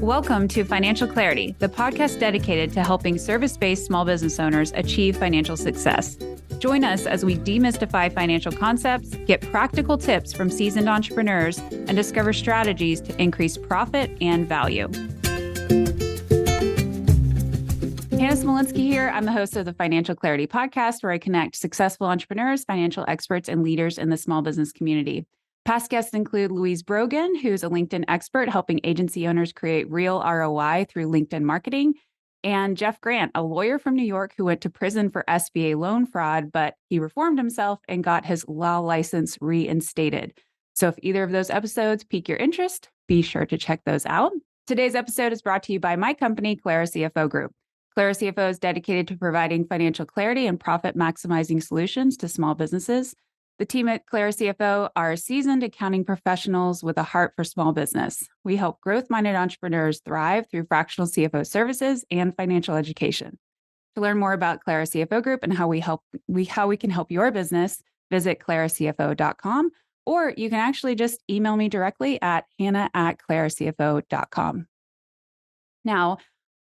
Welcome to Financial Clarity, the podcast dedicated to helping service-based small business owners achieve financial success. Join us as we demystify financial concepts, get practical tips from seasoned entrepreneurs, and discover strategies to increase profit and value. Hannah Smolinski here. I'm the host of the Financial Clarity podcast, where I connect successful entrepreneurs, financial experts, and leaders in the small business community. Past guests include Louise Brogan, who's a LinkedIn expert helping agency owners create real ROI through LinkedIn marketing, and Jeff Grant, a lawyer from New York who went to prison for SBA loan fraud, but he reformed himself and got his law license reinstated. So if either of those episodes pique your interest, be sure to check those out. Today's episode is brought to you by my company, Clara CFO Group. Clara CFO is dedicated to providing financial clarity and profit maximizing solutions to small businesses. The team at Clara CFO are seasoned accounting professionals with a heart for small business. We help growth-minded entrepreneurs thrive through fractional CFO services and financial education. To learn more about Clara CFO Group and how we can help your business, visit claracfo.com, or you can actually just email me directly at hannah@claracfo.com. Now,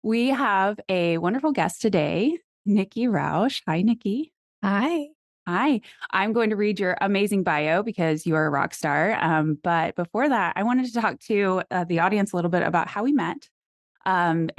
we have a wonderful guest today, Nikki Rausch. Hi, Nikki. Hi. Hi, I'm going to read your amazing bio because you are a rock star. But before that, I wanted to talk to the audience a little bit about how we met and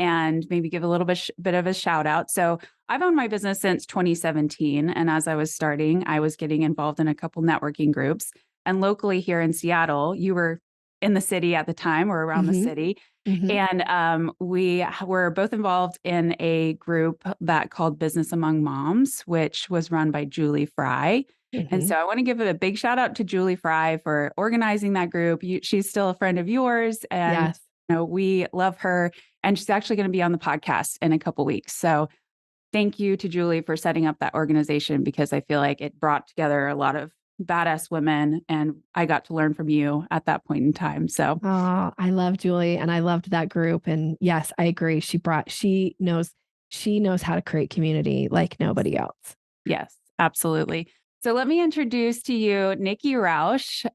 maybe give a little bit of a shout out. So I've owned my business since 2017. And as I was starting, I was getting involved in a couple networking groups. And locally here in Seattle, you were in the city at the time or around the city. And we were both involved in a group that called Business Among Moms, which was run by Julie Fry. And so I want to give a big shout out to Julie Fry for organizing that group. She's still a friend of yours, and Yes. We love her. And she's actually going to be on the podcast in a couple weeks. So thank you to Julie for setting up that organization, because I feel like it brought together a lot of badass women, and I got to learn from you at that point in time. So, I love Julie, and I loved that group. And yes, I agree. She knows how to create community like nobody else. Yes, absolutely. So let me introduce to you Nikki Rausch.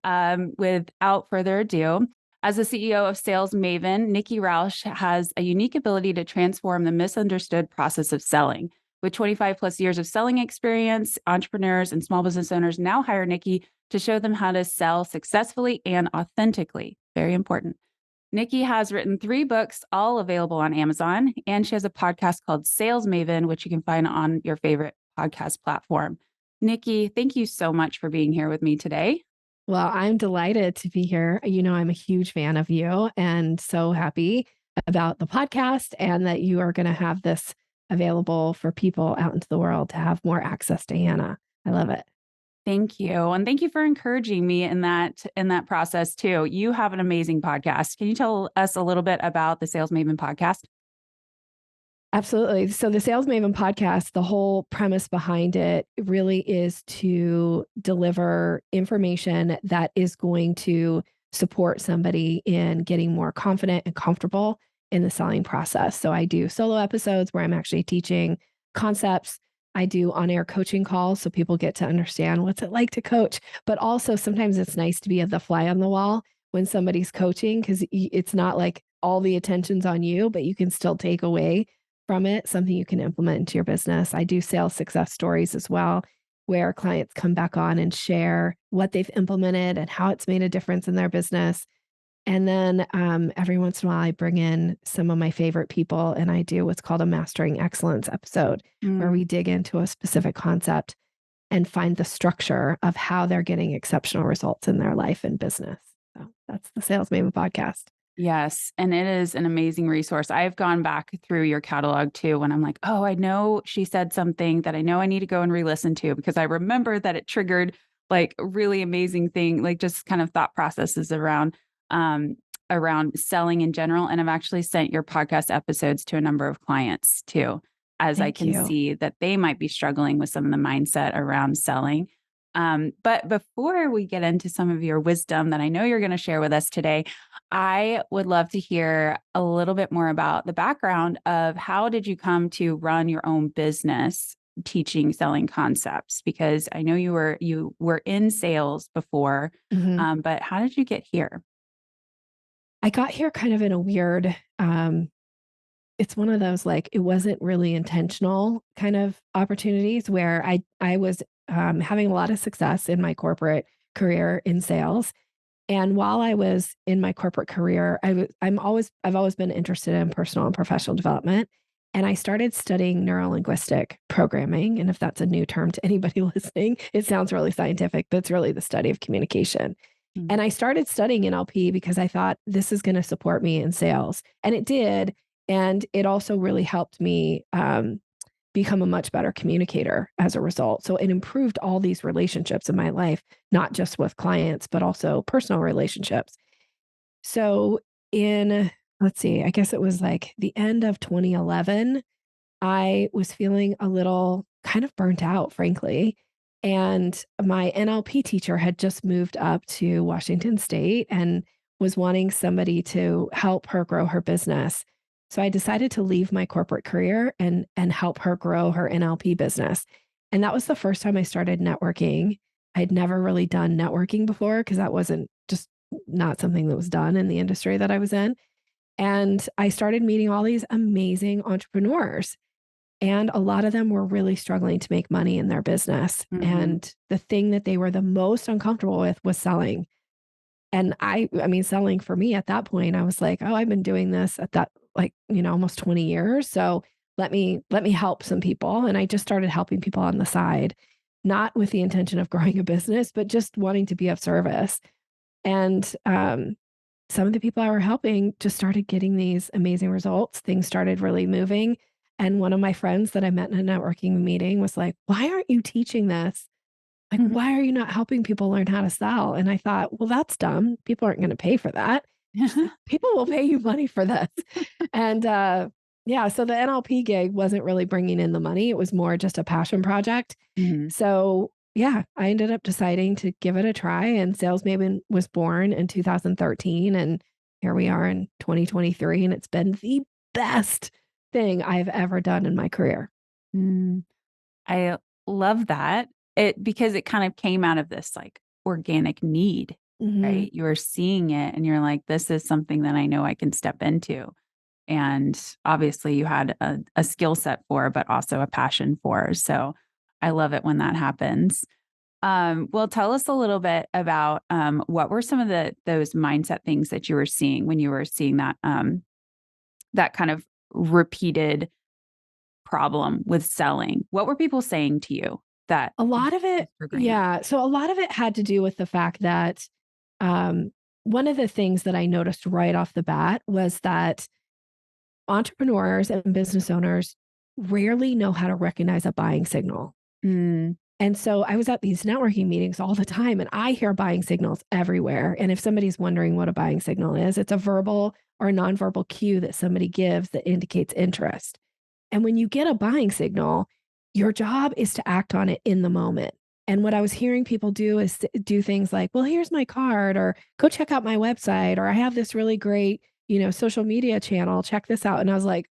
Without further ado, as the CEO of Sales Maven, Nikki Rausch has a unique ability to transform the misunderstood process of selling. With 25 plus years of selling experience, entrepreneurs and small business owners now hire Nikki to show them how to sell successfully and authentically. Very important. Nikki has written 3 books, all available on Amazon, and she has a podcast called Sales Maven, which you can find on your favorite podcast platform. Nikki, thank you so much for being here with me today. Well, I'm delighted to be here. I'm a huge fan of you and so happy about the podcast and that you are going to have this available for people out into the world to have more access to Hannah. I love it. Thank you. And thank you for encouraging me in that process too. You have an amazing podcast. Can you tell us a little bit about the Sales Maven podcast? Absolutely. So the Sales Maven podcast, the whole premise behind it really is to deliver information that is going to support somebody in getting more confident and comfortable in the selling process. So I do solo episodes where I'm actually teaching concepts. I do on-air coaching calls so people get to understand what's it like to coach. But also sometimes it's nice to be the fly on the wall when somebody's coaching, because it's not like all the attention's on you, but you can still take away from it something you can implement into your business. I do sales success stories as well, where clients come back on and share what they've implemented and how it's made a difference in their business. And then every once in a while, I bring in some of my favorite people and I do what's called a Mastering Excellence episode, where we dig into a specific concept and find the structure of how they're getting exceptional results in their life and business. So that's the Sales Maven podcast. Yes. And it is an amazing resource. I've gone back through your catalog too, when I'm like, oh, I know she said something that I know I need to go and re-listen to, because I remember that it triggered like a really amazing thing, like just kind of thought processes around selling in general. And I've actually sent your podcast episodes to a number of clients too, as I can see that they might be struggling with some of the mindset around selling. But before we get into some of your wisdom that I know you're going to share with us today, I would love to hear a little bit more about the background of how did you come to run your own business teaching selling concepts? Because I know you were in sales before, but how did you get here? I got here kind of in a weird, it's one of those, like, it wasn't really intentional kind of opportunities where I was having a lot of success in my corporate career in sales. And while I was in my corporate career, I've always been interested in personal and professional development. And I started studying neurolinguistic programming. And if that's a new term to anybody listening, it sounds really scientific, but it's really the study of communication. Mm. And I started studying NLP because I thought this is going to support me in sales. And it did. And it also really helped me become a much better communicator as a result. So it improved all these relationships in my life, not just with clients, but also personal relationships. So in, let's see, I guess it was like the end of 2011, I was feeling a little kind of burnt out, frankly. And my NLP teacher had just moved up to Washington State and was wanting somebody to help her grow her business. So I decided to leave my corporate career and help her grow her NLP business. And that was the first time I started networking. I'd never really done networking before because that wasn't just not something that was done in the industry that I was in. And I started meeting all these amazing entrepreneurs. And a lot of them were really struggling to make money in their business. Mhm. And the thing that they were the most uncomfortable with was selling. And I mean, selling for me at that point, I was like, oh, I've been doing this at that, like, almost 20 years. So let me help some people. And I just started helping people on the side, not with the intention of growing a business, but just wanting to be of service. And some of the people I were helping just started getting these amazing results. Things started really moving. And one of my friends that I met in a networking meeting was like, why aren't you teaching this? Like, Mhm. why are you not helping people learn how to sell? And I thought, well, that's dumb. People aren't going to pay for that. She's like, people will pay you money for this. And yeah, so the NLP gig wasn't really bringing in the money. It was more just a passion project. Mhm. So yeah, I ended up deciding to give it a try. And Sales Maven was born in 2013. And here we are in 2023. And it's been the best thing I've ever done in my career. Mm. I love that. It because it kind of came out of this, like, organic need, Hmm. right? You were seeing it and you're like, "This is something that I know I can step into." And obviously you had a skill set for, but also a passion for. So I love it when that happens. Well, tell us a little bit about what were some of those mindset things that you were seeing when you were seeing that kind of repeated problem with selling. What were people saying to you that A lot of was it, triggering that? yeah. So a lot of it had to do with the fact that um, one of the things that I noticed right off the bat was that entrepreneurs and business owners rarely know how to recognize a buying signal. Mm, And so I was at these networking meetings all the time and I hear buying signals everywhere. And if somebody's wondering what a buying signal is, it's a verbal or nonverbal cue that somebody gives that indicates interest. And when you get a buying signal, your job is to act on it in the moment. And what I was hearing people do is do things like, well, here's my card, or go check out my website, or I have this really great, social media channel. Check this out. And I was like,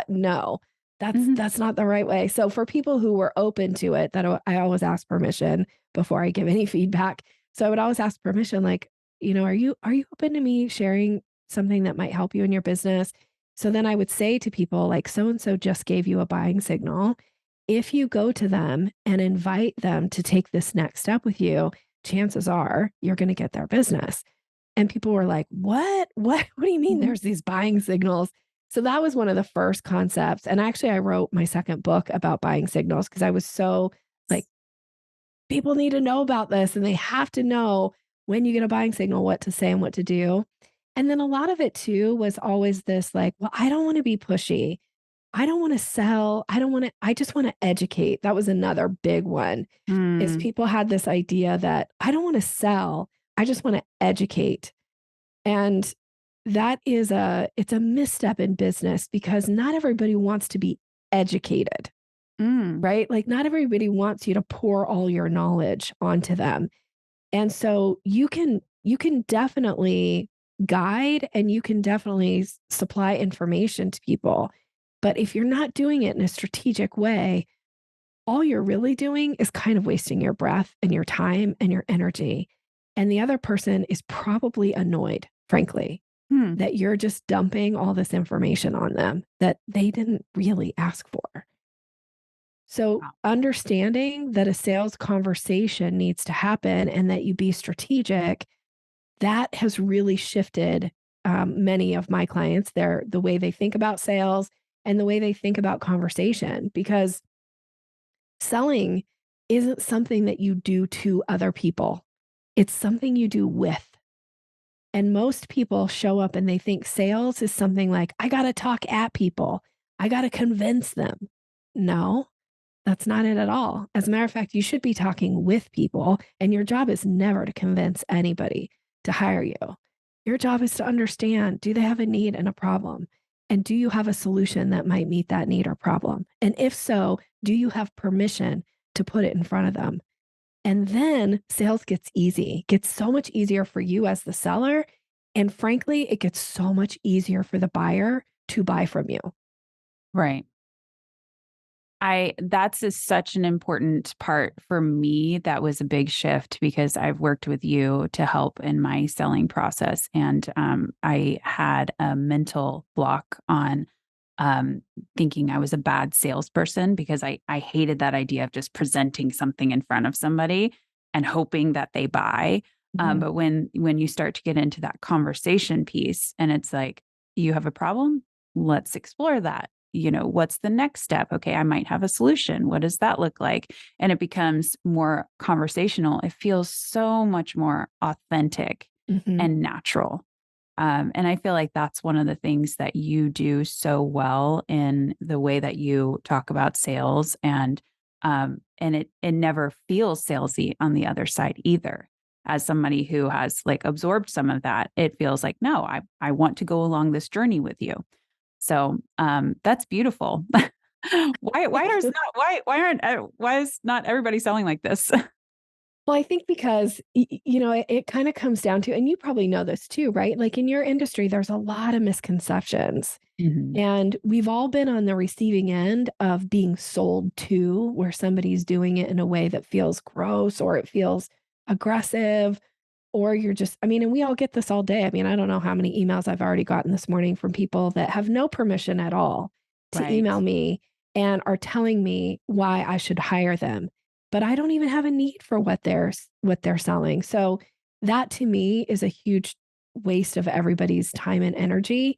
no, mhm, that's not the right way. So for people who were open to it, I always ask permission before I give any feedback. So I would always ask permission, like, are you open to me sharing something that might help you in your business? So then I would say to people like, so and so just gave you a buying signal. If you go to them and invite them to take this next step with you, chances are you're going to get their business. And people were like, what? What do you mean mhm. there's these buying signals? So that was one of the first concepts. And actually, I wrote my second book about buying signals because I was so like, people need to know about this and they have to know when you get a buying signal what to say and what to do. And then a lot of it too was always this like, well, I don't want to be pushy. I don't want to sell. I just want to educate. That was another big one is Mm, people had this idea that I don't want to sell. I just want to educate. And it's a misstep in business because not everybody wants to be educated, mm, right? Like not everybody wants you to pour all your knowledge onto them. And so you can definitely guide and you can definitely supply information to people. But if you're not doing it in a strategic way, all you're really doing is kind of wasting your breath and your time and your energy. And the other person is probably annoyed, frankly. that you're just dumping all this information on them that they didn't really ask for. So understanding that a sales conversation needs to happen and that you be strategic, that has really shifted many of my clients, the way they think about sales and the way they think about conversation, because selling isn't something that you do to other people. It's something you do with. And most people show up and they think sales is something like, I got to talk at people. I got to convince them. No, that's not it at all. As a matter of fact, you should be talking with people, and your job is never to convince anybody to hire you. Your job is to understand, do they have a need and a problem? And do you have a solution that might meet that need or problem? And if so, do you have permission to put it in front of them? And then sales gets easy, gets so much easier for you as the seller. And frankly, it gets so much easier for the buyer to buy from you. Right. That's such an important part for me. That was a big shift because I've worked with you to help in my selling process. And I had a mental block on thinking I was a bad salesperson because I hated that idea of just presenting something in front of somebody and hoping that they buy. But when you start to get into that conversation piece and it's like, you have a problem, let's explore that. What's the next step? Okay, I might have a solution. What does that look like? And it becomes more conversational. It feels so much more authentic and natural. And I feel like that's one of the things that you do so well in the way that you talk about sales, and it never feels salesy on the other side either. As somebody who has like absorbed some of that, it feels like, no, I want to go along this journey with you. So that's beautiful. Why is not everybody selling like this? Well, I think because, it kind of comes down to, and you probably know this too, right? Like in your industry, there's a lot of misconceptions. And we've all been on the receiving end of being sold to, where somebody's doing it in a way that feels gross or it feels aggressive, or you're just, and we all get this all day. I don't know how many emails I've already gotten this morning from people that have no permission at all to email me and are telling me why I should hire them. But I don't even have a need for what they're selling. So that to me is a huge waste of everybody's time and energy.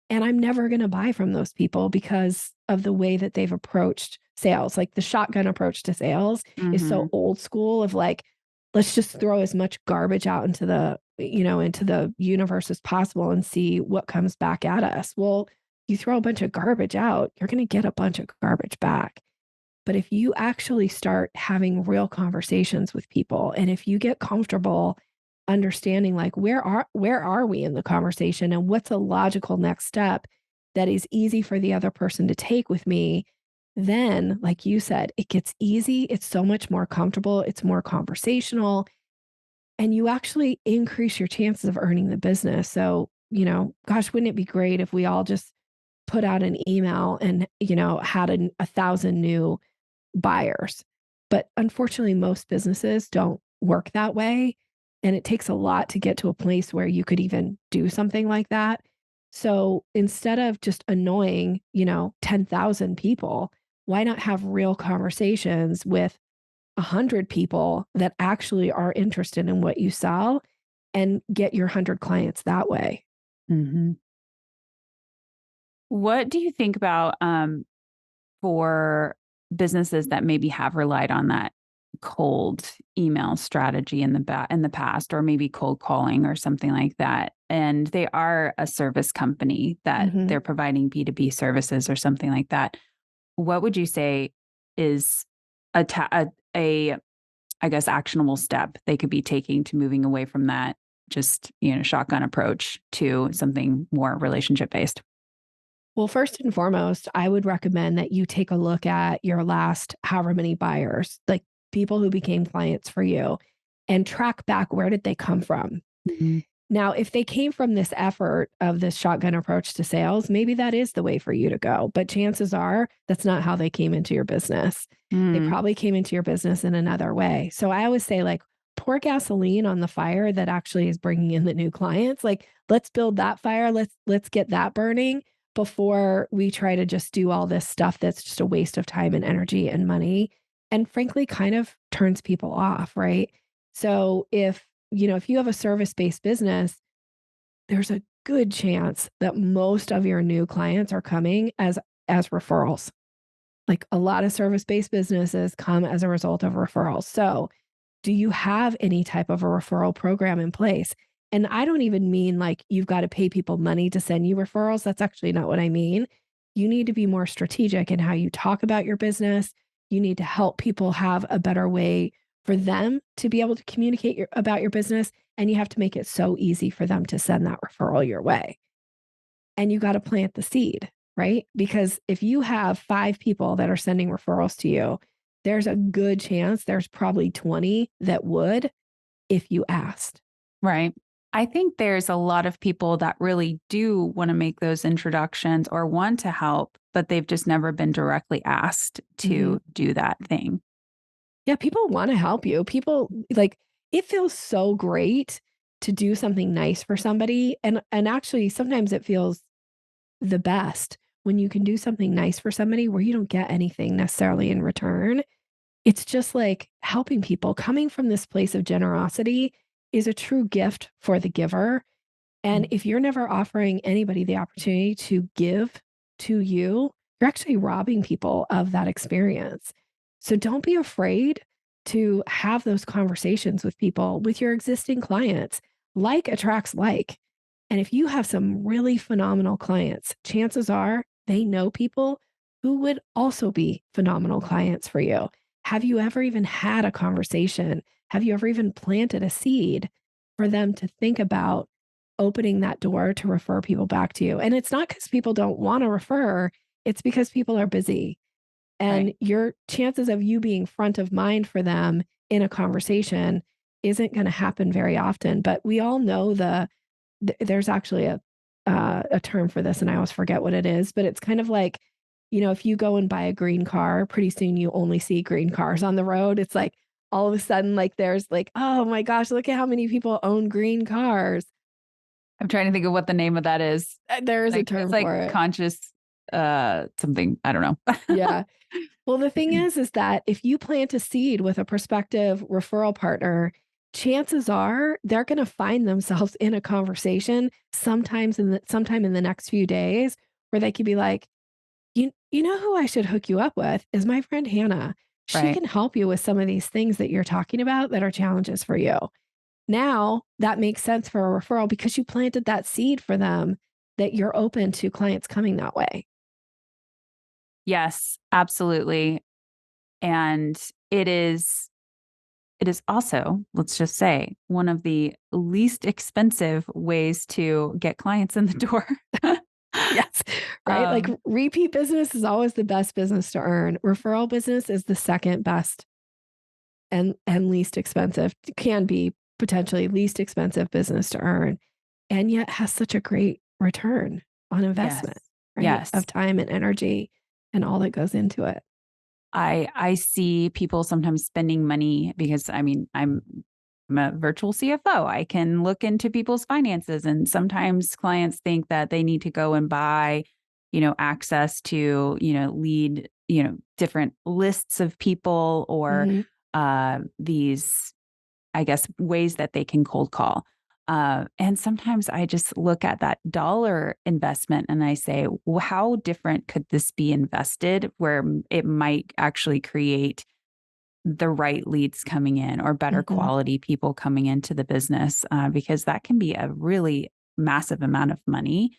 And I'm never going to buy from those people because of the way that they've approached sales. Like the shotgun approach to sales is so old school of like, let's just throw as much garbage out into the universe as possible and see what comes back at us. Well, you throw a bunch of garbage out, you're going to get a bunch of garbage back. But if you actually start having real conversations with people, and if you get comfortable understanding like where are we in the conversation and what's a logical next step that is easy for the other person to take with me, then like you said, it gets easy. It's so much more comfortable. It's more conversational, and you actually increase your chances of earning the business. So, gosh, wouldn't it be great if we all just put out an email and, had 1,000 new buyers? But unfortunately, most businesses don't work that way. And it takes a lot to get to a place where you could even do something like that. So instead of just annoying, 10,000 people, why not have real conversations with 100 people that actually are interested in what you sell and get your 100 clients that way? What do you think about for businesses that maybe have relied on that cold email strategy in the past, or maybe cold calling or something like that, and they are a service company that they're providing B2B services or something like that? What would you say is I guess actionable step they could be taking to moving away from that just shotgun approach to something more relationship based? Well, first and foremost, I would recommend that you take a look at your last however many buyers, like people who became clients for you, and track back, where did they come from? Now, if they came from this effort of this shotgun approach to sales, maybe that is the way for you to go. But chances are that's not how they came into your business. They probably came into your business in another way. So I always say, like, pour gasoline on the fire that actually is bringing in the new clients. Like, let's build that fire. Let's get that burning before we try to just do all this stuff that's just a waste of time and energy and money, and frankly kind of turns people off, right? So if you have a service-based business, there's a good chance that most of your new clients are coming as referrals. Like, a lot of service-based businesses come as a result of referrals. So do you have any type of a referral program in place? And I don't even mean like you've got to pay people money to send you referrals. That's actually not what I mean. You need to be more strategic in how you talk about your business. You need to help people have a better way for them to be able to communicate about your business. And you have to make it so easy for them to send that referral your way. And you got to plant the seed, right? Because if you have 5 people that are sending referrals to you, there's a good chance there's probably 20 that would if you asked. Right. I think there's a lot of people that really do want to make those introductions or want to help, but they've just never been directly asked to do that thing. Yeah, people want to help you. People like, it feels so great to do something nice for somebody. And actually sometimes it feels the best when you can do something nice for somebody where you don't get anything necessarily in return. It's just like helping people. Coming from this place of generosity is a true gift for the giver. And if you're never offering anybody the opportunity to give to you, you're actually robbing people of that experience. So don't be afraid to have those conversations with people, with your existing clients. Like attracts like. And if you have some really phenomenal clients, chances are they know people who would also be phenomenal clients for you. Have you ever even had a conversation? Have you ever even planted a seed for them to think about opening that door to refer people back to you? And it's not because people don't want to refer, it's because people are busy. And your chances of you being front of mind for them in a conversation isn't going to happen very often. But we all know there's actually a term for this, and I always forget what it is, but it's kind of like, if you go and buy a green car, pretty soon you only see green cars on the road. It's like all of a sudden, like there's like, oh my gosh, look at how many people own green cars. I'm trying to think of what the name of that is. There is a term for it. Conscious something. I don't know. Yeah. Well, the thing is that if you plant a seed with a prospective referral partner, chances are they're going to find themselves in a conversation sometime in the next few days where they could be like, you know who I should hook you up with is my friend Hannah. She can help you with some of these things that you're talking about that are challenges for you. Now that makes sense for a referral because you planted that seed for them that you're open to clients coming that way. Yes, absolutely. And it is also, let's just say, one of the least expensive ways to get clients in the door. Yes. Right. Like repeat business is always the best business to earn. Referral business is the second best and least expensive. It can be potentially least expensive business to earn, and yet has such a great return on investment, right? Yes. Of time and energy and all that goes into it. I see people sometimes spending money because I'm a virtual CFO. I can look into people's finances, and sometimes clients think that they need to go and buy, access to, lead, different lists of people or these, I guess, ways that they can cold call. And sometimes I just look at that dollar investment and I say, well, how different could this be invested where it might actually create the right leads coming in or better quality people coming into the business? Because that can be a really massive amount of money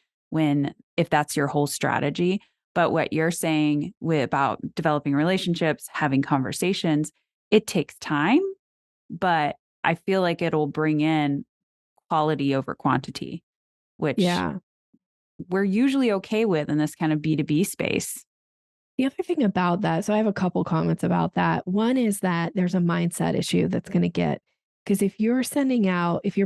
if that's your whole strategy. But what you're saying about developing relationships, having conversations, it takes time, but I feel like it'll bring in quality over quantity, which we're usually okay with in this kind of B2B space. The other thing about that, so I have a couple comments about that. One is that there's a mindset issue that's going to get, because if you're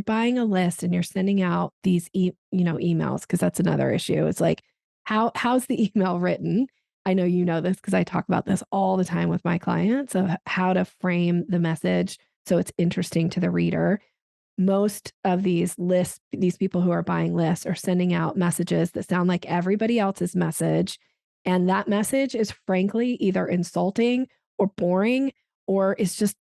buying a list and you're sending out these, emails, because that's another issue. It's like, how's the email written? I know you know this because I talk about this all the time with my clients of how to frame the message so it's interesting to the reader. Most of these lists, these people who are buying lists are sending out messages that sound like everybody else's message. And that message is frankly either insulting or boring, or it's just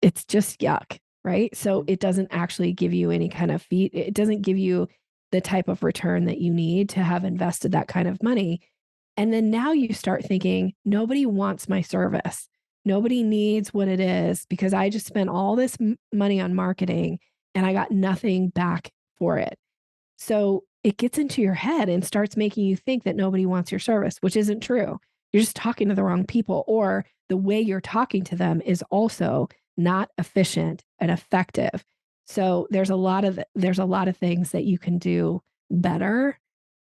yuck, right? So it doesn't actually give you any kind of feed. It doesn't give you the type of return that you need to have invested that kind of money. And then now you start thinking, nobody wants my service. Nobody needs what it is because I just spent all this money on marketing and I got nothing back for it. So it gets into your head and starts making you think that nobody wants your service, which isn't true. You're just talking to the wrong people, or the way you're talking to them is also not efficient and effective. So there's a lot of things that you can do better.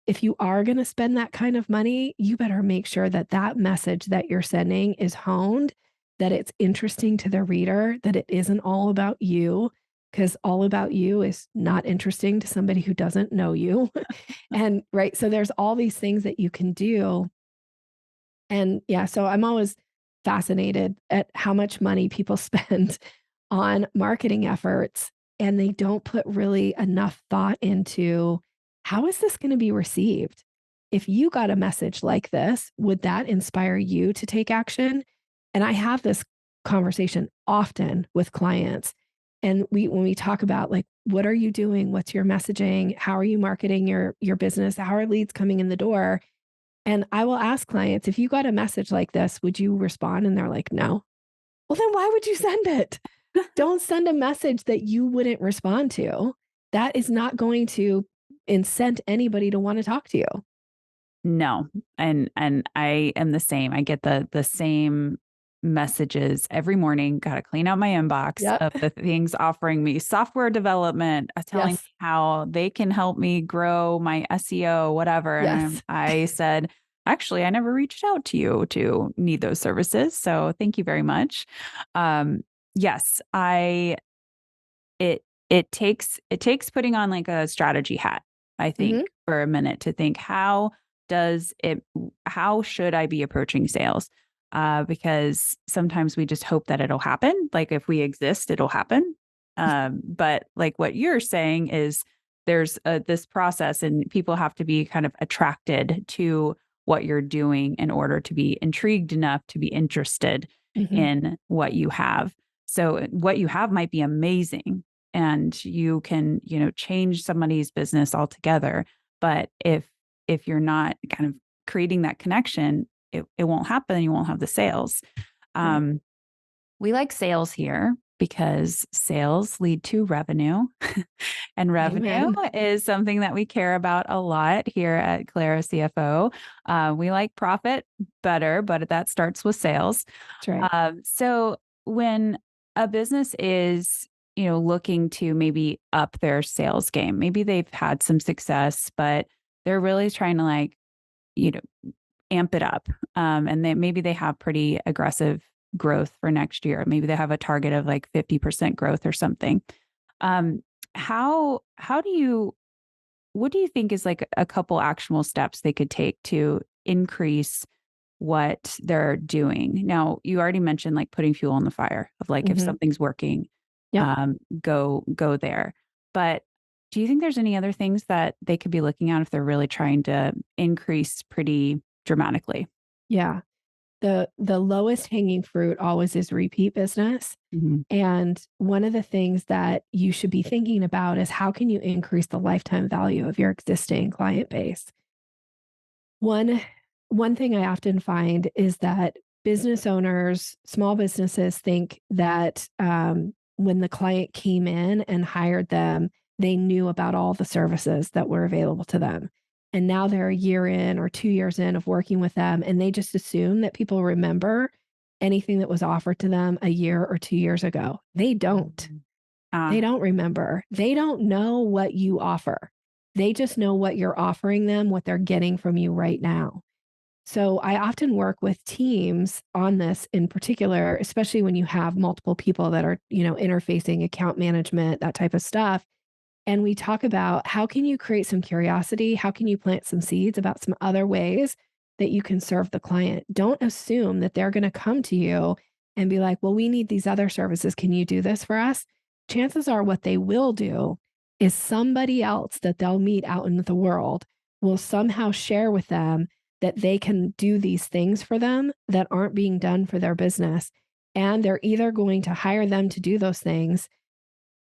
If you are going to spend that kind of money, you better make sure that that message that you're sending is honed, that it's interesting to the reader, that it isn't all about you, because all about you is not interesting to somebody who doesn't know you. And right, so there's all these things that you can do. And yeah, so I'm always fascinated at how much money people spend on marketing efforts, and they don't put really enough thought into how is this going to be received? If you got a message like this, would that inspire you to take action? And I have this conversation often with clients. And when we talk about like, what are you doing? What's your messaging? How are you marketing your business? How are leads coming in the door? And I will ask clients, if you got a message like this, would you respond? And they're like, no. Well, then why would you send it? Don't send a message that you wouldn't respond to. That is not going to incent anybody to want to talk to you. No. And I am the same. I get the same messages every morning. Got to clean out my inbox of the things offering me software development, telling me how they can help me grow my SEO, whatever. And I said, actually, I never reached out to you to need those services. So thank you very much. Yes, it takes putting on like a strategy hat, I think, for a minute to think, how should I be approaching sales? Because sometimes we just hope that it'll happen. Like if we exist, it'll happen. But like what you're saying is there's this process, and people have to be kind of attracted to what you're doing in order to be intrigued enough to be interested in what you have. So what you have might be amazing, and you can, change somebody's business altogether. But if you're not kind of creating that connection, it won't happen. You won't have the sales. We like sales here because sales lead to revenue. And revenue is something that we care about a lot here at Clara CFO. We like profit better, but that starts with sales. That's right. So when a business is, looking to maybe up their sales game, maybe they've had some success, but they're really trying to amp it up. And maybe they have pretty aggressive growth for next year. Maybe they have a target of like 50% growth or something. What do you think is like a couple actionable steps they could take to increase what they're doing? Now, you already mentioned like putting fuel on the fire of like, if something's working, go there. But do you think there's any other things that they could be looking at if they're really trying to increase pretty dramatically? Yeah. The lowest hanging fruit always is repeat business. And one of the things that you should be thinking about is how can you increase the lifetime value of your existing client base? One thing I often find is that business owners, small businesses think that when the client came in and hired them, they knew about all the services that were available to them. And now they're a year in or 2 years in of working with them, and they just assume that people remember anything that was offered to them a year or 2 years ago. They don't. They don't remember. They don't know what you offer. They just know what you're offering them, what they're getting from you right now. So I often work with teams on this in particular, especially when you have multiple people that are, interfacing, account management, that type of stuff. And we talk about how can you create some curiosity? How can you plant some seeds about some other ways that you can serve the client? Don't assume that they're going to come to you and be like, well, we need these other services. Can you do this for us? Chances are what they will do is somebody else that they'll meet out in the world will somehow share with them that they can do these things for them that aren't being done for their business. And they're either going to hire them to do those things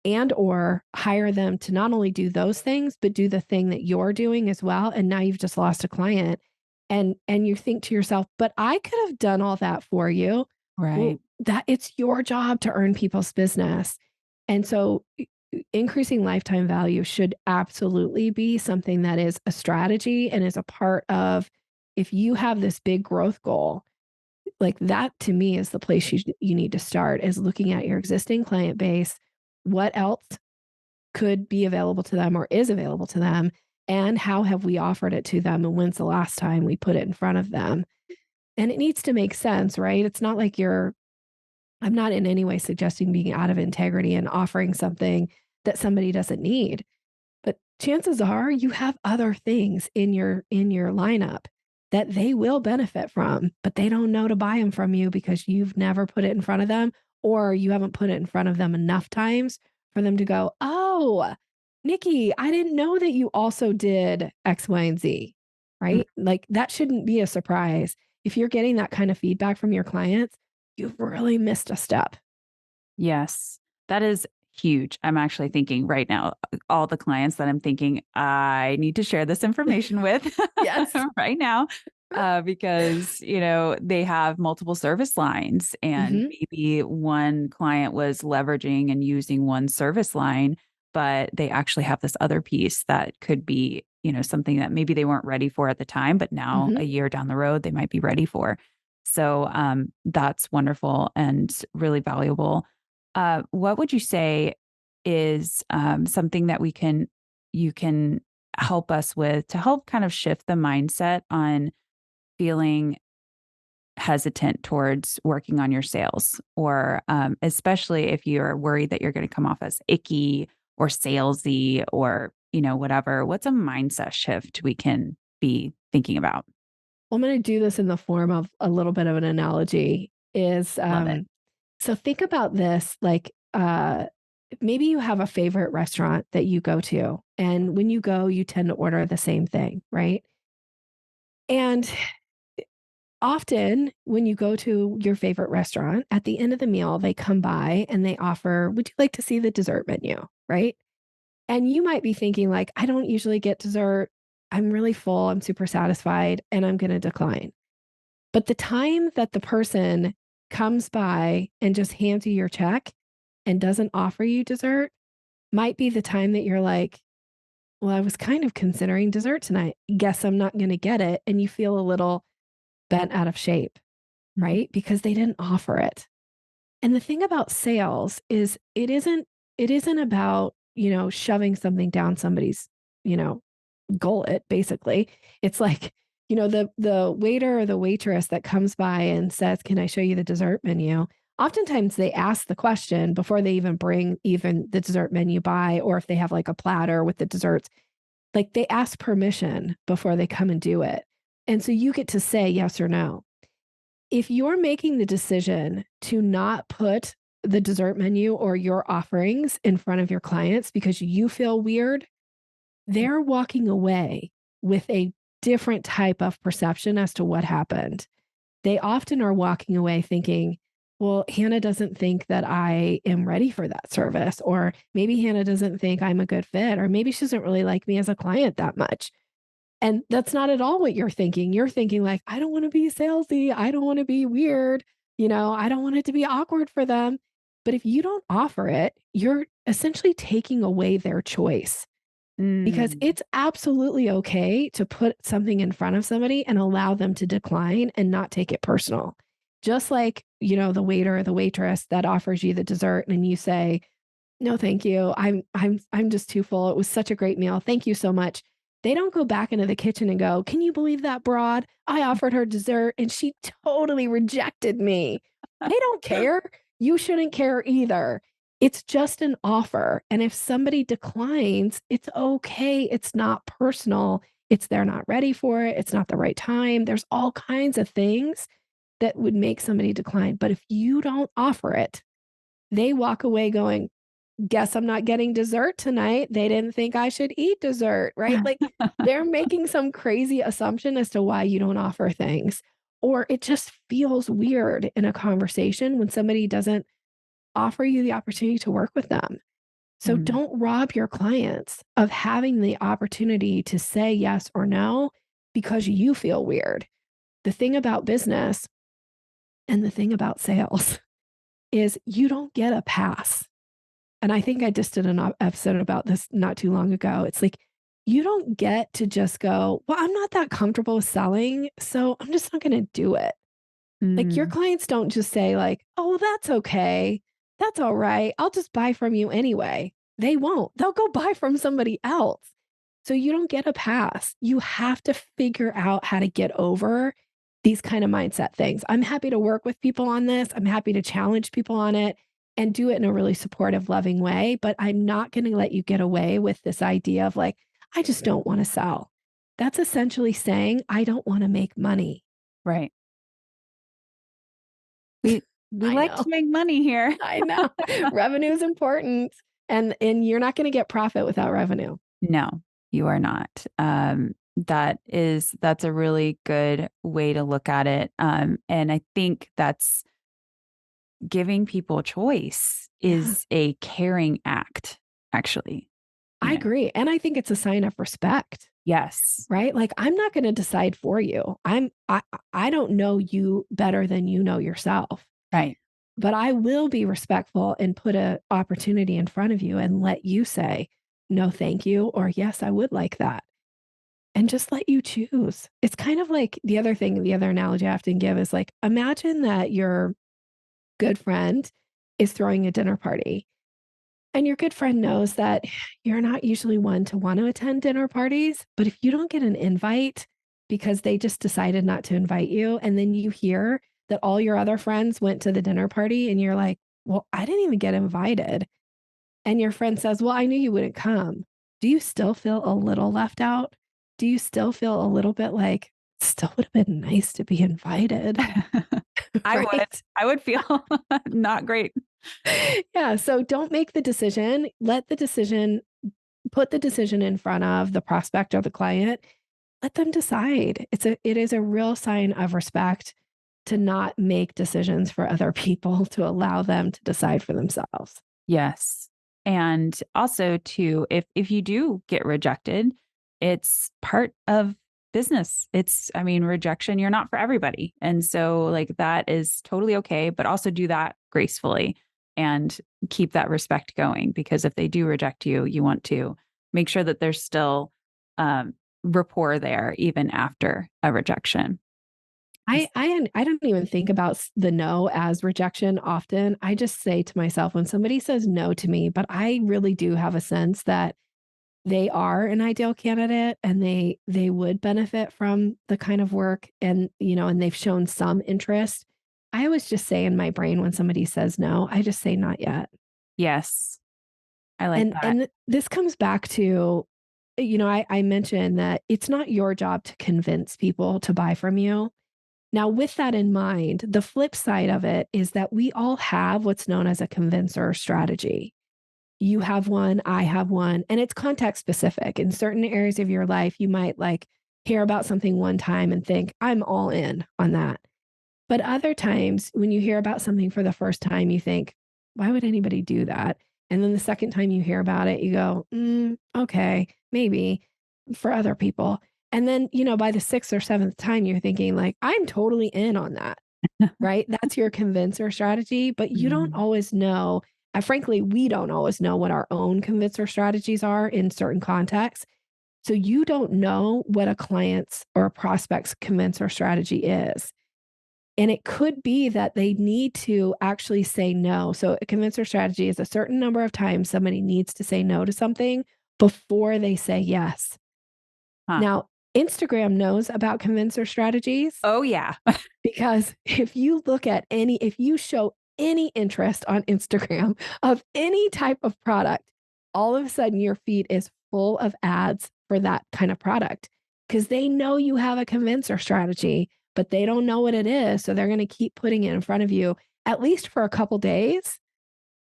and or hire them to not only do those things, but do the thing that you're doing as well. And now you've just lost a client. And you think to yourself, but I could have done all that for you. Right. Well, that it's your job to earn people's business. And so increasing lifetime value should absolutely be something that is a strategy and is a part of, if you have this big growth goal, like that to me is the place you need to start, is looking at your existing client base. What else could be available to them or is available to them? And how have we offered it to them? And when's the last time we put it in front of them? And it needs to make sense, right? It's not like I'm not in any way suggesting being out of integrity and offering something that somebody doesn't need. But chances are you have other things in your lineup that they will benefit from, but they don't know to buy them from you because you've never put it in front of them, or you haven't put it in front of them enough times for them to go, oh, Nikki, I didn't know that you also did X, Y, and Z, right? Like that shouldn't be a surprise. If you're getting that kind of feedback from your clients, you've really missed a step. Yes, that is huge. I'm actually thinking right now, all the clients that I'm thinking I need to share this information with Yes. right now, because, they have multiple service lines and maybe one client was leveraging and using one service line, but they actually have this other piece that could be, something that maybe they weren't ready for at the time, but now a year down the road, they might be ready for. So that's wonderful and really valuable. What would you say is something that you can help us with to help kind of shift the mindset on feeling hesitant towards working on your sales, or especially if you're worried that you're going to come off as icky or salesy or, whatever? What's a mindset shift we can be thinking about? I'm going to do this in the form of a little bit of an analogy is, Love it. so think about this, like, maybe you have a favorite restaurant that you go to, and when you go, you tend to order the same thing, right? And often when you go to your favorite restaurant, at the end of the meal, they come by and they offer, would you like to see the dessert menu? Right. And you might be thinking, like, I don't usually get dessert. I'm really full. I'm super satisfied and I'm going to decline. But the time that the person comes by and just hands you your check and doesn't offer you dessert might be the time that you're like, well, I was kind of considering dessert tonight. Guess I'm not going to get it. And you feel a little bent out of shape, right? Because they didn't offer it. And the thing about sales is it isn't about, shoving something down somebody's, you know, gullet, basically. It's like, the waiter or the waitress that comes by and says, "Can I show you the dessert menu?" Oftentimes they ask the question before they even bring even the dessert menu by, or if they have like a platter with the desserts, like they ask permission before they come and do it. And so you get to say yes or no. If you're making the decision to not put the dessert menu or your offerings in front of your clients because you feel weird, they're walking away with a different type of perception as to what happened. They often are walking away thinking, well, Hannah doesn't think that I am ready for that service, or maybe Hannah doesn't think I'm a good fit, or maybe she doesn't really like me as a client that much. And that's not at all what you're thinking. You're thinking like, I don't want to be salesy. I don't want to be weird. I don't want it to be awkward for them. But if you don't offer it, you're essentially taking away their choice, because Mm. it's absolutely okay to put something in front of somebody and allow them to decline and not take it personal. Just like, the waiter or the waitress that offers you the dessert and you say, "No, thank you. I'm just too full. It was such a great meal. Thank you so much." They don't go back into the kitchen and go, "Can you believe that broad? I offered her dessert and she totally rejected me." They don't care. You shouldn't care either. It's just an offer. And if somebody declines, it's okay. It's not personal. It's they're not ready for it. It's not the right time. There's all kinds of things. that would make somebody decline. But if you don't offer it, they walk away going, guess I'm not getting dessert tonight. They didn't think I should eat dessert, right? Like they're making some crazy assumption as to why you don't offer things. Or it just feels weird in a conversation when somebody doesn't offer you the opportunity to work with them. So don't rob your clients of having the opportunity to say yes or no because you feel weird. The thing about business and the thing about sales is you don't get a pass. And I think I just did an episode about this not too long ago. It's like, you don't get to just go, well, I'm not that comfortable with selling, so I'm just not going to do it. Like your clients don't just say like, oh, well, that's okay. That's all right. I'll just buy from you anyway. They won't. They'll go buy from somebody else. So you don't get a pass. You have to figure out how to get over these kind of mindset things. I'm happy to work with people on this. I'm happy to challenge people on it and do it in a really supportive, loving way. But I'm not going to let you get away with this idea of like, I just don't want to sell. That's essentially saying, I don't want to make money. Right. We like to make money here. I know. Revenue is important. And you're not going to get profit without revenue. No, you are not. That's a really good way to look at it. And I think that's giving people choice is a caring act, actually. I agree. And I think it's a sign of respect. Yes. Right? Like I'm not going to decide for you. I don't know you better than you know yourself. Right. But I will be respectful and put an opportunity in front of you and let you say, no, thank you, or yes, I would like that. And just let you choose. It's kind of like the other analogy I often give is like, imagine that your good friend is throwing a dinner party. And your good friend knows that you're not usually one to want to attend dinner parties, but if you don't get an invite because they just decided not to invite you, and then you hear that all your other friends went to the dinner party and you're like, well, I didn't even get invited. And your friend says, well, I knew you wouldn't come. Do you still feel a little left out? Do you still feel a little bit like, it still would have been nice to be invited? I would feel not great. Yeah. So don't make the decision. Put the decision in front of the prospect or the client. Let them decide. It is a real sign of respect to not make decisions for other people, to allow them to decide for themselves. Yes. And also too, if you do get rejected, it's part of business. Rejection, you're not for everybody. And so like that is totally okay, but also do that gracefully and keep that respect going, because if they do reject you, you want to make sure that there's still rapport there even after a rejection. I don't even think about the no as rejection often. I just say to myself when somebody says no to me, but I really do have a sense that they are an ideal candidate and they would benefit from the kind of work and and they've shown some interest. I always just say in my brain when somebody says no, I just say not yet. Yes. I like that. And this comes back to, I mentioned that it's not your job to convince people to buy from you. Now, with that in mind, the flip side of it is that we all have what's known as a convincer strategy. You have one, I have one, and it's context specific. In certain areas of your life, you might like hear about something one time and think, I'm all in on that. But other times, when you hear about something for the first time, you think, why would anybody do that? And then the second time you hear about it, you go, okay, maybe for other people. And then, by the sixth or seventh time, you're thinking like, I'm totally in on that, right? That's your convincer strategy, but you don't always know. Frankly, we don't always know what our own convincer strategies are in certain contexts. So you don't know what a client's or a prospect's convincer strategy is. And it could be that they need to actually say no. So a convincer strategy is a certain number of times somebody needs to say no to something before they say yes. Huh. Now, Instagram knows about convincer strategies. Oh, yeah. Because if you show any interest on Instagram of any type of product, all of a sudden your feed is full of ads for that kind of product because they know you have a convincer strategy but they don't know what it is. So they're going to keep putting it in front of you at least for a couple days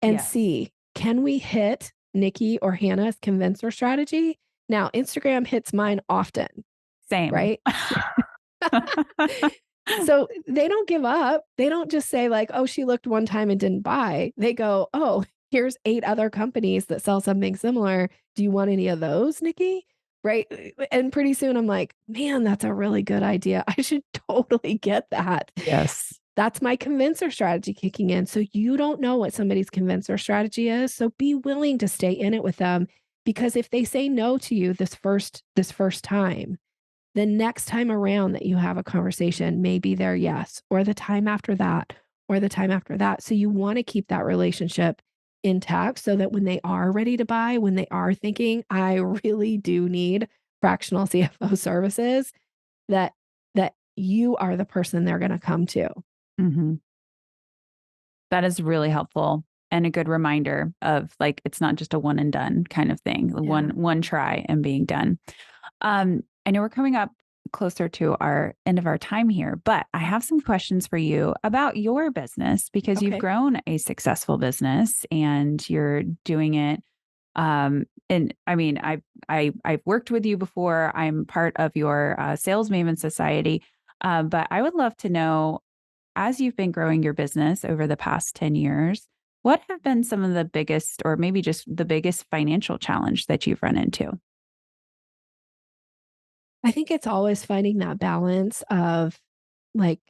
and see, can we hit Nikki or Hannah's convincer strategy? Now, Instagram hits mine often. Same. Right? So they don't give up. They don't just say like, oh, she looked one time and didn't buy. They go, oh, here's 8 other companies that sell something similar. Do you want any of those, Nikki? Right. And pretty soon I'm like, man, that's a really good idea. I should totally get that. Yes. That's my convincer strategy kicking in. So you don't know what somebody's convincer strategy is. So be willing to stay in it with them, because if they say no to you this first time, the next time around that you have a conversation may be their yes, or the time after that, or the time after that. So you want to keep that relationship intact so that when they are ready to buy, when they are thinking, I really do need fractional CFO services, that you are the person they're going to come to. Mm-hmm. That is really helpful and a good reminder of like, it's not just a one and done kind of thing, one try and being done. I know we're coming up closer to our end of our time here, but I have some questions for you about your business, because you've grown a successful business and you're doing it. And I mean, I've worked with you before. I'm part of your Sales Maven Society. But I would love to know, as you've been growing your business over the past 10 years, what have been some of the biggest, or maybe just the biggest financial challenge that you've run into? I think it's always finding that balance of like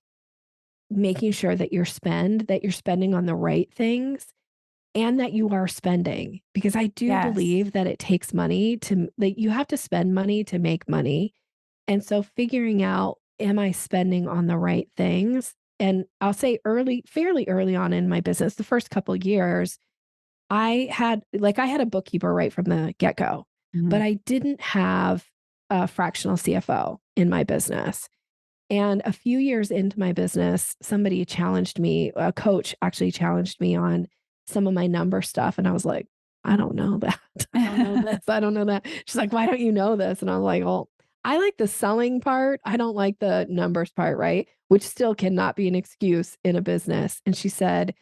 making sure that you're spending on the right things, and that you are spending, because I do believe that it takes money to, like, you have to spend money to make money. And so figuring out, am I spending on the right things? And I'll say fairly early on in my business, the first couple of years, I had a bookkeeper right from the get-go, but I didn't have a fractional CFO in my business. And a few years into my business, somebody challenged me, a coach actually challenged me on some of my number stuff. And I was like, I don't know that. I don't know this. I don't know that. She's like, why don't you know this? And I was like, well, I like the selling part. I don't like the numbers part, right? Which still cannot be an excuse in a business. And she said,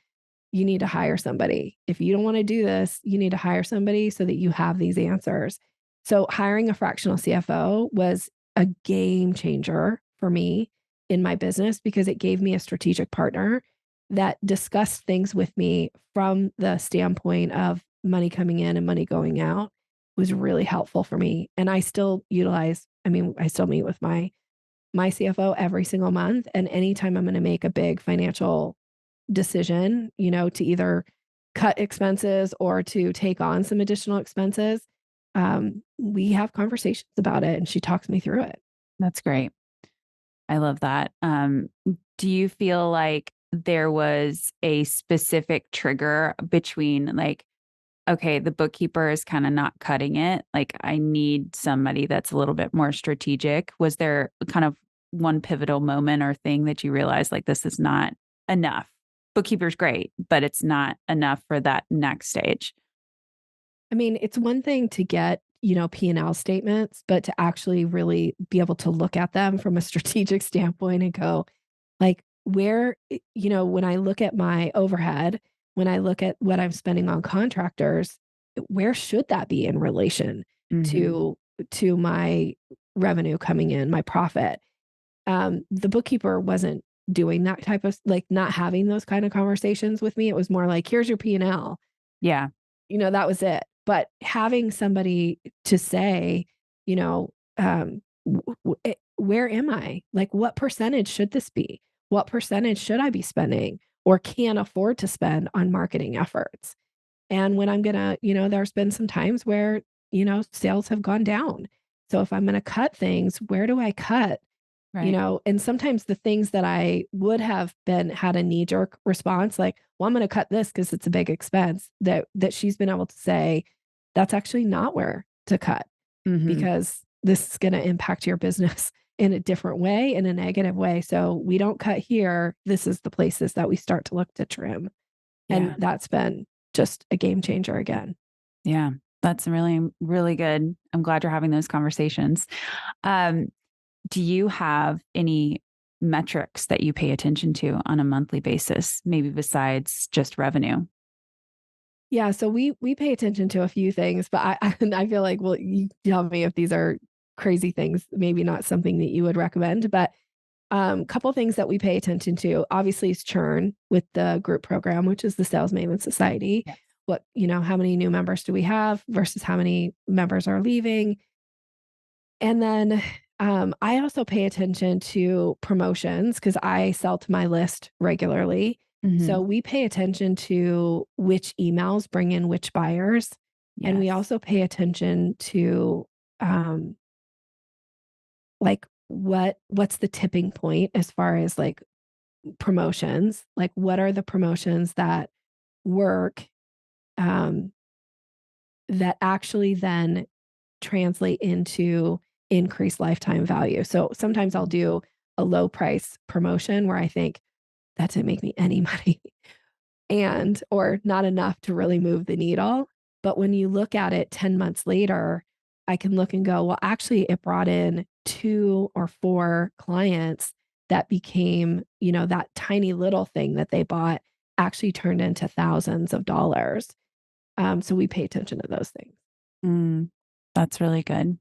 you need to hire somebody. If you don't want to do this, you need to hire somebody so that you have these answers. So hiring a fractional CFO was a game changer for me in my business, because it gave me a strategic partner that discussed things with me from the standpoint of money coming in and money going out. Was really helpful for me. And I still I still meet with my CFO every single month. And anytime I'm going to make a big financial decision, to either cut expenses or to take on some additional expenses, we have conversations about it and she talks me through it. That's great. I love that. Do you feel like there was a specific trigger between like, okay, the bookkeeper is kind of not cutting it, like I need somebody that's a little bit more strategic? Was there kind of one pivotal moment or thing that you realized like this is not enough? Bookkeeper's great, but it's not enough for that next stage. I mean, it's one thing to get, P&L statements, but to actually really be able to look at them from a strategic standpoint and go, like, where, when I look at my overhead, when I look at what I'm spending on contractors, where should that be in relation to my revenue coming in, my profit? The bookkeeper wasn't doing that type of, like, not having those kind of conversations with me. It was more like, here's your P&L. Yeah. That was it. But having somebody to say, where am I? Like, what percentage should this be? What percentage should I be spending or can afford to spend on marketing efforts? And when I'm going to, there's been some times where, sales have gone down. So if I'm going to cut things, where do I cut? Right. And sometimes the things that I would have had a knee jerk response, like, well, I'm going to cut this because it's a big expense, that she's been able to say, that's actually not where to cut, because this is going to impact your business in a different way, in a negative way. So we don't cut here. This is the places that we start to look to trim. And that's been just a game changer again. Yeah. That's really, really good. I'm glad you're having those conversations. Do you have any metrics that you pay attention to on a monthly basis, maybe besides just revenue? Yeah, so we pay attention to a few things, but I feel like, well, you tell me if these are crazy things, maybe not something that you would recommend, but couple things that we pay attention to, obviously, is churn with the group program, which is the Sales Maven Society. Yes. What, how many new members do we have versus how many members are leaving? And then I also pay attention to promotions because I sell to my list regularly. Mm-hmm. So we pay attention to which emails bring in which buyers. And we Yes. also pay attention to um, like what's the tipping point as far as like promotions, like what are the promotions that work, um, that actually then translate into increased lifetime value. So sometimes I'll do a low price promotion where I think that didn't make me any money and or not enough to really move the needle. But when you look at it 10 months later, I can look and go, well, actually, it brought in 2 or 4 clients that became, that tiny little thing that they bought actually turned into thousands of dollars. So we pay attention to those things. That's really good.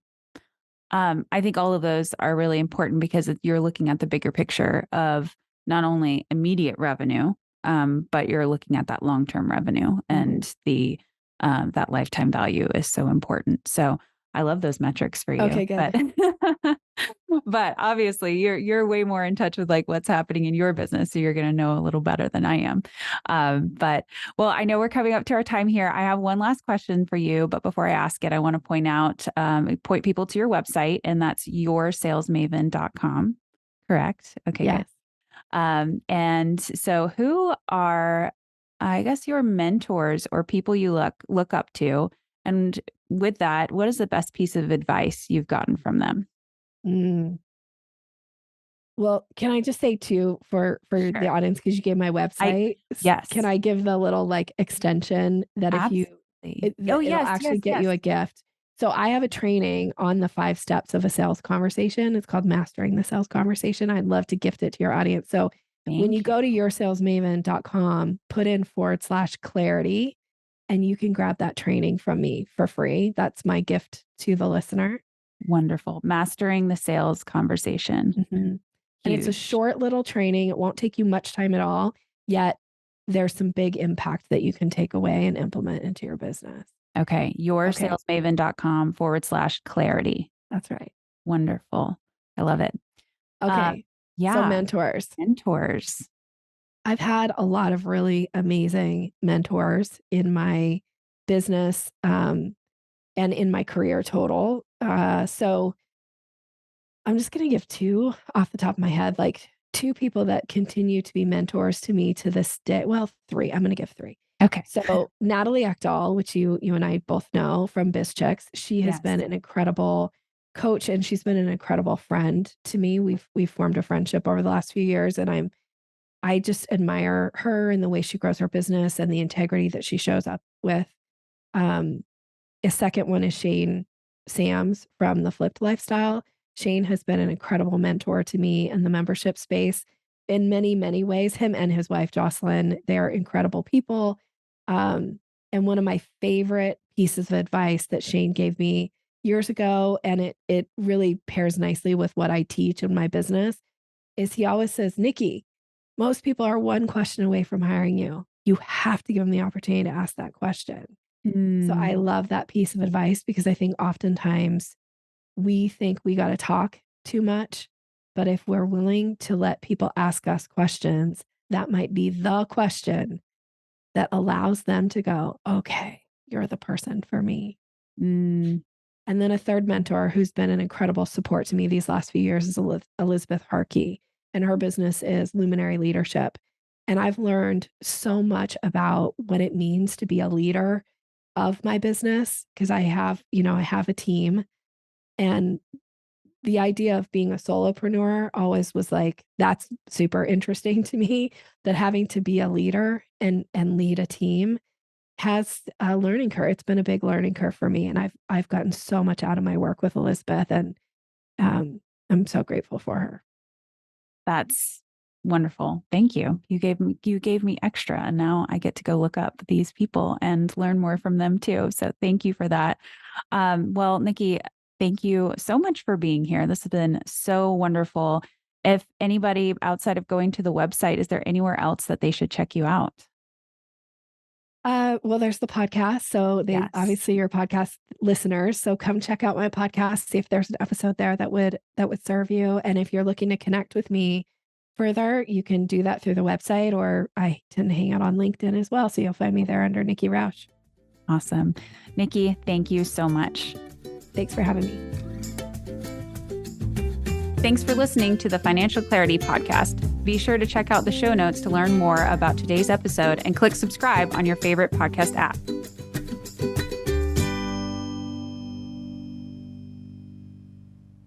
I think all of those are really important because you're looking at the bigger picture of not only immediate revenue, but you're looking at that long-term revenue, and the that lifetime value is so important. So I love those metrics for you. Okay, good. But obviously you're way more in touch with like what's happening in your business, so you're going to know a little better than I am. But well, I know we're coming up to our time here. I have one last question for you, but before I ask it, I want to point people to your website, and that's yoursalesmaven.com. Correct? Okay, Yes. good. And so who are, I guess, your mentors or people you look up to? And with that, what is the best piece of advice you've gotten from them? Mm. Well, can I just say too for the Sure. audience, because you gave my website, Yes. can I give the little like extension that if you Absolutely. Oh, it'll yes, actually yes, get you yes. a gift. So I have a training on the 5 steps of a sales conversation. It's called Mastering the Sales Conversation. I'd love to gift it to your audience. So when you Thank you. go to yoursalesmaven.com, put in /clarity, and you can grab that training from me for free. That's my gift to the listener. Wonderful. Mastering the sales conversation. Mhm. And it's a Huge. short little training. It won't take you much time at all, yet there's some big impact that you can take away and implement into your business. Okay. Okay, Yoursalesmaven.com/clarity. that's right. Wonderful. I love it. Uh, Okay, so yeah. mentors. Mentors. I've had a lot of really amazing mentors in my business, and in my career total. So I'm just going to give 2 off the top of my head, like 2 people that continue to be mentors to me to this day. Well, 3. I'm going to give 3. Okay. So Natalie Ekdahl, which you and I both know from BizChicks, she has Yes. been an incredible coach and she's been an incredible friend to me. We've formed a friendship over the last few years, and I just admire her and the way she grows her business and the integrity that she shows up with. Um, a second one is Shane Sams from the Flipped Lifestyle. Shane has been an incredible mentor to me in the membership space in many, many ways. Him and his wife, Jocelyn, they're incredible people. And one of my favorite pieces of advice that Shane gave me years ago, and it really pairs nicely with what I teach in my business, is he always says, Nikki, most people are one question away from hiring you. You have to give them the opportunity to ask that question. So I Mm, love that piece of advice because I think oftentimes we think we got to talk too much. But if we're willing to let people ask us questions, that might be the question that allows them to go, okay, you're the person for me. mm, And then a third mentor who's been an incredible support to me these last few years is Elizabeth Harkey, and her business is Luminary Leadership. And I've learned so much about what it means to be a leader of my business because I have a team, and the idea of being a solopreneur always was like that's super interesting to me, that having to be a leader and lead a team has a learning curve. It's been a big learning curve for me, and I've gotten so much out of my work with Elizabeth, and um, I'm so grateful for her. That's wonderful. Thank you. You gave me extra, and now I get to go look up these people and learn more from them too. So thank you for that. Well, Nikki, thank you so much for being here. This has been so wonderful. If anybody outside of going to the website, is there anywhere else that they should check you out? Well, there's the podcast. So they Yes. obviously you're podcast listeners. So come check out my podcast, see if there's an episode there that would serve you. And if you're looking to connect with me further, you can do that through the website, or I tend to hang out on LinkedIn as well. So you'll find me there under Nikki Rausch. Awesome. Nikki, thank you so much. Thanks for having me. Thanks for listening to the Financial Clarity Podcast. Be sure to check out the show notes to learn more about today's episode and click subscribe on your favorite podcast app.